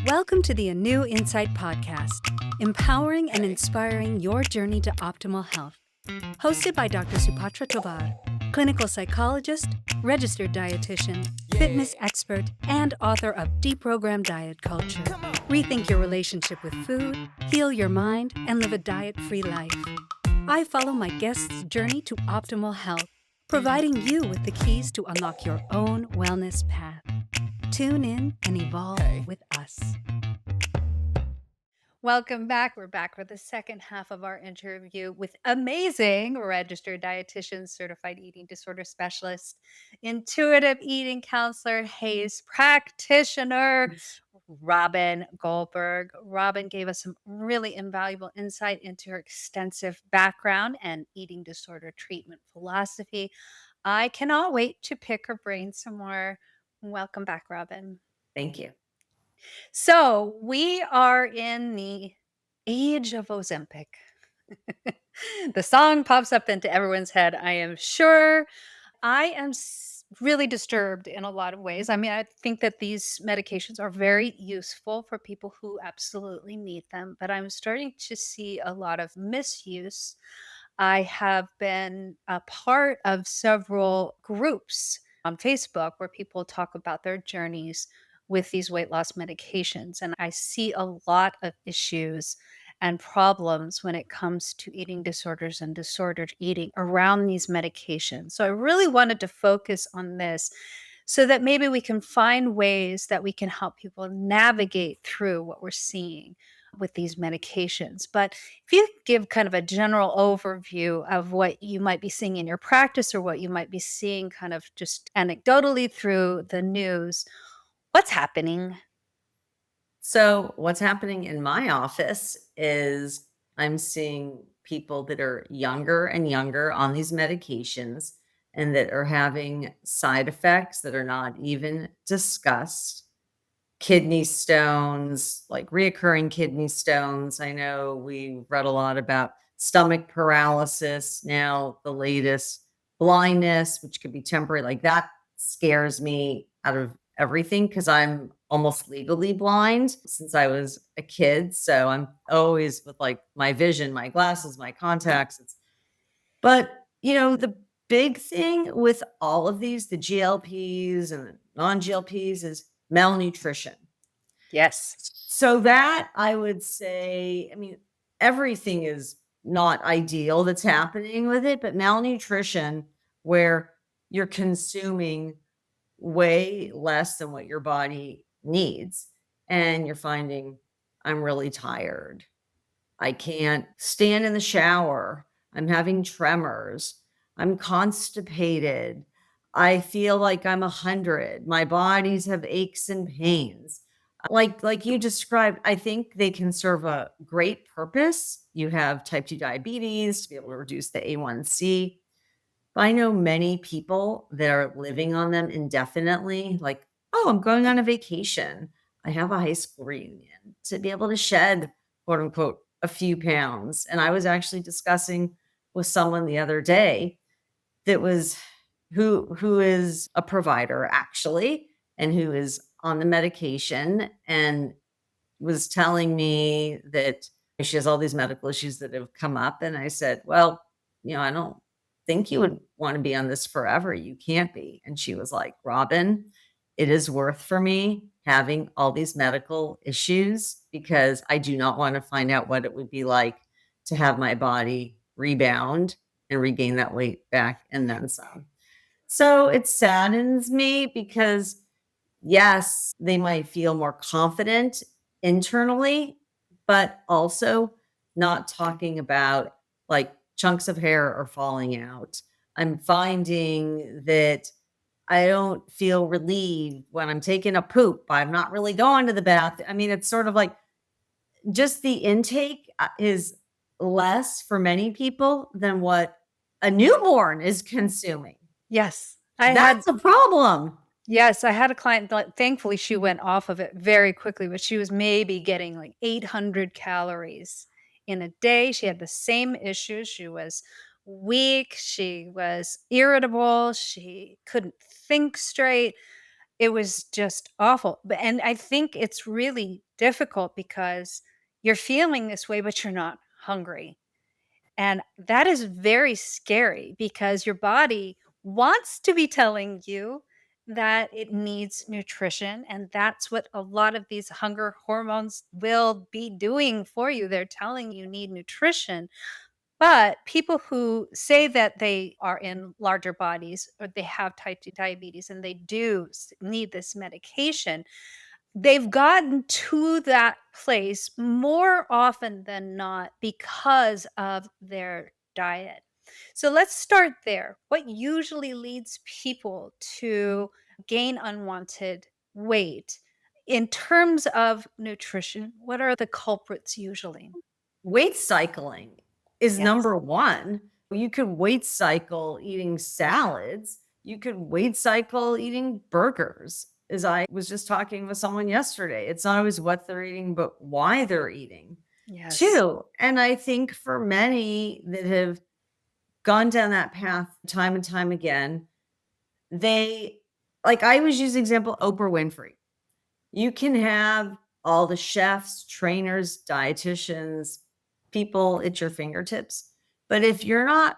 Welcome to the ANEW Insight Podcast, empowering and inspiring your journey to optimal health. Hosted by Dr. Supatra Tovar, clinical psychologist, registered dietitian, fitness expert, and author of Deprogram Diet Culture. Rethink your relationship with food, heal your mind, and live a diet-free life. I follow my guests' journey to optimal health, providing you with the keys to unlock your own wellness path. Tune in and evolve with us. Welcome back. We're back for the second half of our interview with amazing registered dietitian, certified eating disorder specialist, intuitive eating counselor, haes practitioner, Robin Goldberg. Robin gave us some really invaluable insight into her extensive background and eating disorder treatment philosophy. I cannot wait to pick her brain some more. Welcome back, Robin. Thank you. So we are in the age of Ozempic. The song pops up into everyone's head, I am sure. I am really disturbed in a lot of ways. I mean, I think that these medications are very useful for people who absolutely need them, but I'm starting to see a lot of misuse. I have been a part of several groups on Facebook where people talk about their journeys with these weight loss medications. And I see a lot of issues and problems when it comes to eating disorders and disordered eating around these medications. So I really wanted to focus on this so that maybe we can find ways that we can help people navigate through what we're seeing with these medications. But if you give kind of a general overview of what you might be seeing in your practice or what you might be seeing kind of just anecdotally through the news, what's happening? So, what's happening in my office is I'm seeing people that are younger and younger on these medications and that are having side effects that are not even discussed. Kidney stones, like reoccurring kidney stones. I know we read a lot about stomach paralysis. Now, the latest blindness, which could be temporary, like that scares me out of everything because I'm almost legally blind since I was a kid. So I'm always with like my vision, my glasses, my contacts. But, the big thing with all of these, the GLPs and the non-GLPs, is malnutrition. Yes. So that I would say, I mean, everything is not ideal that's happening with it, but malnutrition, where you're consuming way less than what your body needs, and you're finding, I'm really tired. I can't stand in the shower. I'm having tremors. I'm constipated. I feel like I'm 100. My bodies have aches and pains. Like you described, I think they can serve a great purpose. You have type 2 diabetes to be able to reduce the A1C. But I know many people that are living on them indefinitely, like, oh, I'm going on a vacation. I have a high school reunion to be able to shed, quote unquote, a few pounds. And I was actually discussing with someone the other day that was who is a provider actually, and who is on the medication, and was telling me that she has all these medical issues that have come up. And I said, well, I don't think you would want to be on this forever. You can't be. And she was like, Robin, it is worth for me having all these medical issues because I do not want to find out what it would be like to have my body rebound and regain that weight back and then some. So it saddens me because, yes, they might feel more confident internally, but also not talking about like chunks of hair are falling out. I'm finding that I don't feel relieved when I'm taking a poop. I'm not really going to the bath. I mean, it's sort of like just the intake is less for many people than what a newborn is consuming. Yes. That's a problem. Yes, I had a client, thankfully she went off of it very quickly, but she was maybe getting like 800 calories in a day. She had the same issues. She was weak. She was irritable. She couldn't think straight. It was just awful. And I think it's really difficult because you're feeling this way, but you're not hungry. And that is very scary because your body wants to be telling you that it needs nutrition. And that's what a lot of these hunger hormones will be doing for you. They're telling you need nutrition. But people who say that they are in larger bodies or they have type 2 diabetes and they do need this medication, they've gotten to that place more often than not because of their diet. So let's start there. What usually leads people to gain unwanted weight in terms of nutrition? What are the culprits usually? Weight cycling is Yes. number one. You could weight cycle eating salads. You could weight cycle eating burgers. As I was just talking with someone yesterday, it's not always what they're eating, but why they're eating Yes. too. And I think for many that have gone down that path time and time again, they like I always use the example Oprah Winfrey. You can have all the chefs, trainers, dietitians, people at your fingertips. But if you're not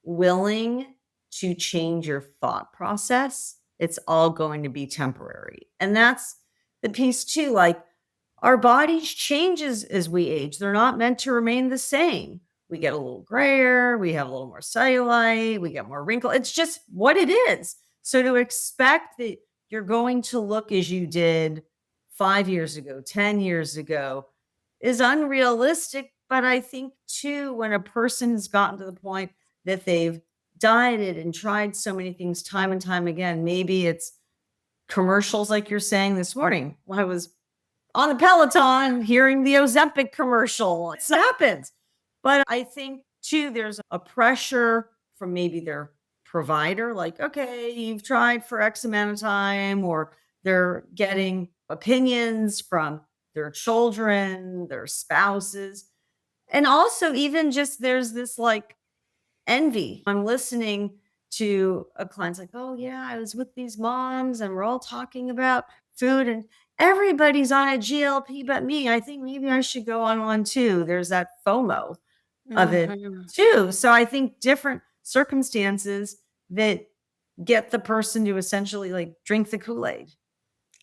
willing to change your thought process, it's all going to be temporary. And that's the piece too. Like our bodies changes as we age. They're not meant to remain the same. We get a little grayer, we have a little more cellulite, we get more wrinkle. It's just what it is. So to expect that you're going to look as you did 5 years ago, 10 years ago is unrealistic. But I think too, when a person has gotten to the point that they've dieted and tried so many things time and time again, maybe it's commercials like you're saying this morning. Well, I was on the Peloton hearing the Ozempic commercial. It happens. But I think too, there's a pressure from maybe their provider, like, okay, you've tried for X amount of time, or they're getting opinions from their children, their spouses. And also, even just there's this like envy. I'm listening to a client's like, "Oh yeah, I was with these moms and we're all talking about food and everybody's on a GLP but me. I think maybe I should go on one too." There's that FOMO of it Mhm. too. So I think different circumstances that get the person to essentially like drink the Kool-Aid.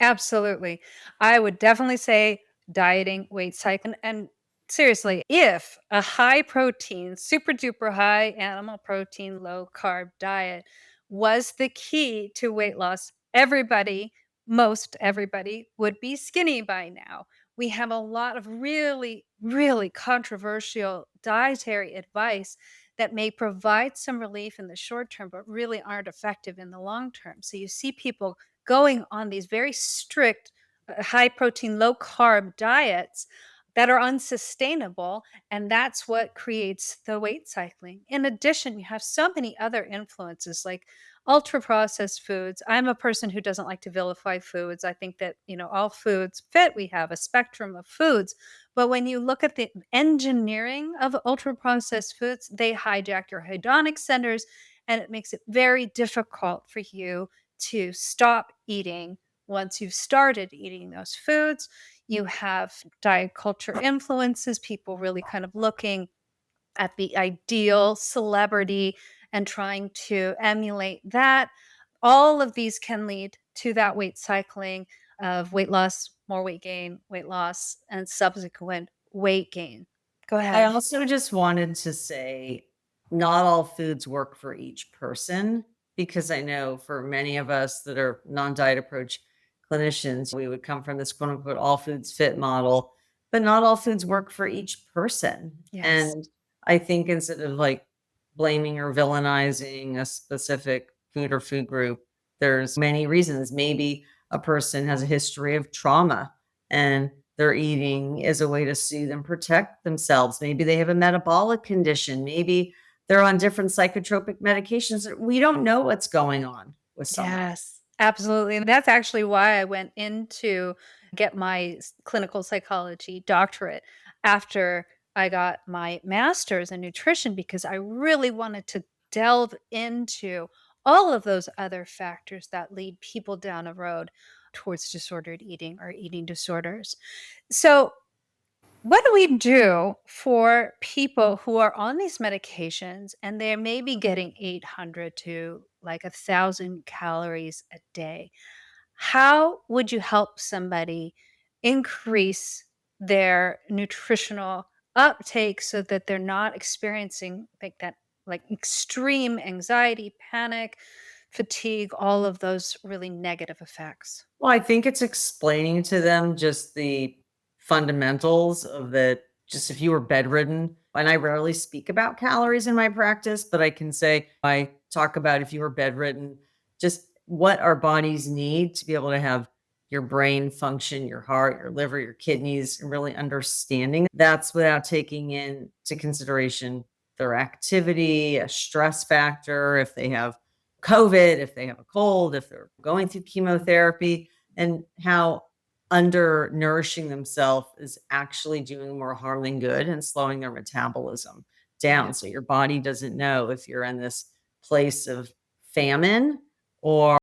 Absolutely. I would definitely say dieting, weight cycling, and seriously, if a high protein, super duper high animal protein, low carb diet was the key to weight loss, everybody, most everybody would be skinny by now. We have a lot of really, really controversial dietary advice that may provide some relief in the short term, but really aren't effective in the long term. So you see people going on these very strict, high protein, low carb diets that are unsustainable. And that's what creates the weight cycling. In addition, you have so many other influences like ultra processed foods. I'm a person who doesn't like to vilify foods. I think that, all foods fit. We have a spectrum of foods. But when you look at the engineering of ultra processed foods, they hijack your hedonic centers and it makes it very difficult for you to stop eating once you've started eating those foods. You have diet culture influences, people really kind of looking at the ideal celebrity and trying to emulate that. All of these can lead to that weight cycling of weight loss, more weight gain, weight loss, and subsequent weight gain. Go I ahead. also just wanted to say not all foods work for each person, because I know for many of us that are non-diet approach clinicians, we would come from this quote unquote all foods fit model, but not all foods work for each person. Yes. And I think instead of like blaming or villainizing a specific food or food group, there's many reasons. Maybe a person has a history of trauma and they're eating as a way to soothe and protect themselves. Maybe they have a metabolic condition. Maybe they're on different psychotropic medications. We don't know what's going on with someone. Yes, absolutely, and that's actually why I went in to get my clinical psychology doctorate after I got my master's in nutrition because I really wanted to delve into all of those other factors that lead people down a road towards disordered eating or eating disorders. So, what do we do for people who are on these medications and they're maybe getting 800 to like 1,000 calories a day? How would you help somebody increase their nutritional uptake so that they're not experiencing like that, like extreme anxiety, panic, fatigue, all of those really negative effects? Well, I think it's explaining to them just the fundamentals of that. Just if you were bedridden, and I rarely speak about calories in my practice, but I can say I talk about if you were bedridden, just what our bodies need to be able to have your brain function, your heart, your liver, your kidneys, and really understanding that's without taking into consideration their activity, a stress factor, if they have COVID, if they have a cold, if they're going through chemotherapy, and how undernourishing themselves is actually doing more harm than good and slowing their metabolism Yeah. down. So your body doesn't know if you're in this place of famine or